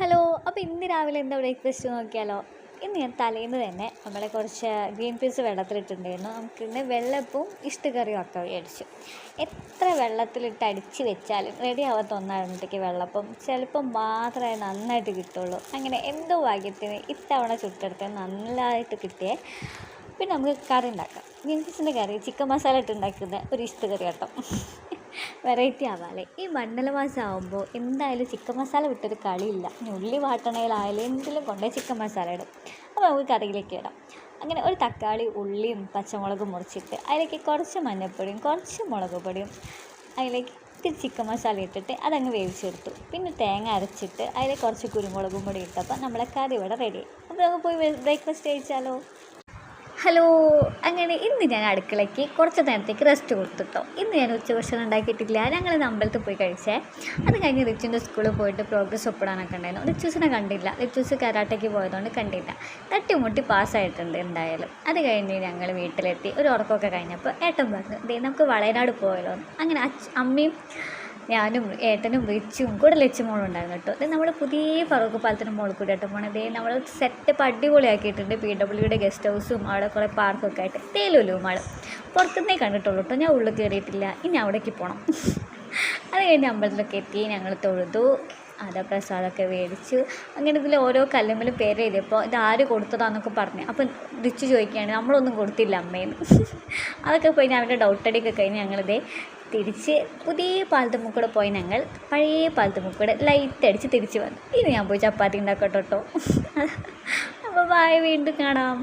Hello. അപ്പോൾ ഇന്ന് രാവിലെ എന്താ ബ്രേക്ക്ഫാസ്റ്റ് നോക്കിയാലോ? ഇന്ന് ഞാൻ തലേന്ന് തന്നെ നമ്മളെ കുറച്ച് ഗ്രീൻ പീസ് വെള്ളത്തിലിട്ടുണ്ടായിരുന്നു. നമുക്കിന്ന് വെള്ളപ്പവും ഇഷ്ടുകറിയും ഒക്കെ മേടിച്ചു. എത്ര വെള്ളത്തിലിട്ട് അടിച്ച് വെച്ചാലും റെഡി ആവാത്ത ഒന്നായിരുന്നിട്ടേക്ക് വെള്ളപ്പം ചിലപ്പം മാത്രമേ നന്നായിട്ട് കിട്ടുള്ളൂ. അങ്ങനെ എന്തോ ഭാഗ്യത്തിന് ഇത്തവണ ചുട്ടെടുത്ത് നല്ലതായിട്ട് കിട്ടിയേ. പിന്നെ നമുക്ക് കറി ഉണ്ടാക്കാം. ഗ്രീൻ പീസിൻ്റെ കറി ചിക്കൻ മസാല ഇട്ട് ഉണ്ടാക്കുന്ന ഒരു ഇഷ്ടുകറി കേട്ടോ. വെറൈറ്റി ആവാല്ലേ. ഈ മണ്ഡല മാസം ആകുമ്പോൾ എന്തായാലും ചിക്കൻ മസാല വിട്ടൊരു കളിയില്ല. ഇനി ഉള്ളി വാട്ടണയിലായാലും എന്തെങ്കിലും കൊണ്ടുപോയി ചിക്കൻ മസാല ഇടും. അപ്പോൾ നമുക്ക് കറിയിലേക്ക് ഇടാം. അങ്ങനെ ഒരു തക്കാളി, ഉള്ളിയും പച്ചമുളകും മുറിച്ചിട്ട് അതിലേക്ക് കുറച്ച് മഞ്ഞൾപ്പൊടിയും കുറച്ച് മുളക് പൊടിയും അതിലേക്ക് ഇത്തിരി ചിക്കൻ മസാല ഇട്ടിട്ട് അതങ്ങ് വേവിച്ചെടുത്തു. പിന്നെ തേങ്ങ അരച്ചിട്ട് അതിൽ കുറച്ച് കുരുമുളകും പൊടി ഇട്ടപ്പോൾ നമ്മളെ കറി ഇവിടെ റെഡി. അപ്പോൾ നമുക്ക് പോയി ബ്രേക്ക്ഫാസ്റ്റ് കഴിച്ചാലോ? ഹലോ. അങ്ങനെ ഇന്ന് ഞാൻ അടുക്കളയ്ക്ക് കുറച്ച് നേരത്തേക്ക് റെസ്റ്റ് കൊടുത്തിട്ടോ. ഇന്ന് ഞാൻ ഉച്ചഭക്ഷണം ഉണ്ടാക്കിയിട്ടില്ല. ഞങ്ങൾ അമ്പലത്തിൽ പോയി കഴിച്ചേ. അത് കഴിഞ്ഞ് റിച്ചുവിൻ്റെ സ്കൂളിൽ പോയിട്ട് പ്രോഗ്രസ് ഒപ്പിടാനൊക്കെ ഉണ്ടായിരുന്നു. റിച്ചൂസിനെ കണ്ടില്ല. റിച്ചൂസ് കരാട്ടയ്ക്ക് പോയതുകൊണ്ട് കണ്ടില്ല. തട്ടിമുട്ടി പാസ്സായിട്ടുണ്ട് എന്തായാലും. അത് കഴിഞ്ഞ് ഞങ്ങൾ വീട്ടിലെത്തി. ഒരു ഉറക്കമൊക്കെ കഴിഞ്ഞപ്പോൾ ഏട്ടൻ പറഞ്ഞു, ദേ നമുക്ക് വളയനാട് പോയല്ലോ. അങ്ങനെ അമ്മയും ഞാനും ഏട്ടനും റിച്ചും കൂടെ ലച്ചുമോളും ഉണ്ടായിരുന്നു കേട്ടോ. ഇത് നമ്മൾ പുതിയ ഫറൂഖ് പാലത്തിന് മുകളിൽ കൂടി ആയിട്ട് പോകണം. ഇതേ നമ്മൾ സെറ്റപ്പ് അടിപൊളിയാക്കിയിട്ടുണ്ട്. PWയുടെ ഗസ്റ്റ് ഹൗസും അവിടെ കുറേ പാർക്കൊക്കെ ആയിട്ട്. തേലുലും ആൾ പുറത്തുനിന്നേ കണ്ടിട്ടുള്ളൂ കേട്ടോ. ഞാൻ ഉള്ളിൽ കയറിയിട്ടില്ല. ഇനി അവിടേക്ക് പോകണം. അത് കഴിഞ്ഞ് അമ്പലത്തിലൊക്കെ എത്തി. ഞങ്ങൾ തൊഴുതു. പ്രസാദമൊക്കെ മേടിച്ചു. അങ്ങനെ ഇതിൽ ഓരോ കല്ലുമ്മലും പേര് എഴുതിയപ്പോൾ ഇത് ആര് കൊടുത്തതാന്നൊക്കെ പറഞ്ഞു. അപ്പം റിച്ചു ചോദിക്കുകയാണ്, നമ്മളൊന്നും കൊടുത്തില്ല അമ്മേന്ന്. അതൊക്കെ പോയി ഞാൻ അവൻ്റെ ഡൗട്ടടിയൊക്കെ കഴിഞ്ഞ് ഞങ്ങളിതേ തിരിച്ച് പുതിയ പാലത്തുമുക്കൂടെ പോയി ഞങ്ങൾ പഴയ പാലത്തുമുക്കൂടെ ലൈറ്റ് അടിച്ച് തിരിച്ച് വന്നു. ഇനി ഞാൻ പോയി ചപ്പാത്തി ഉണ്ടാക്കട്ടോ. അപ്പോൾ ബായ്, വീണ്ടും കാണാം.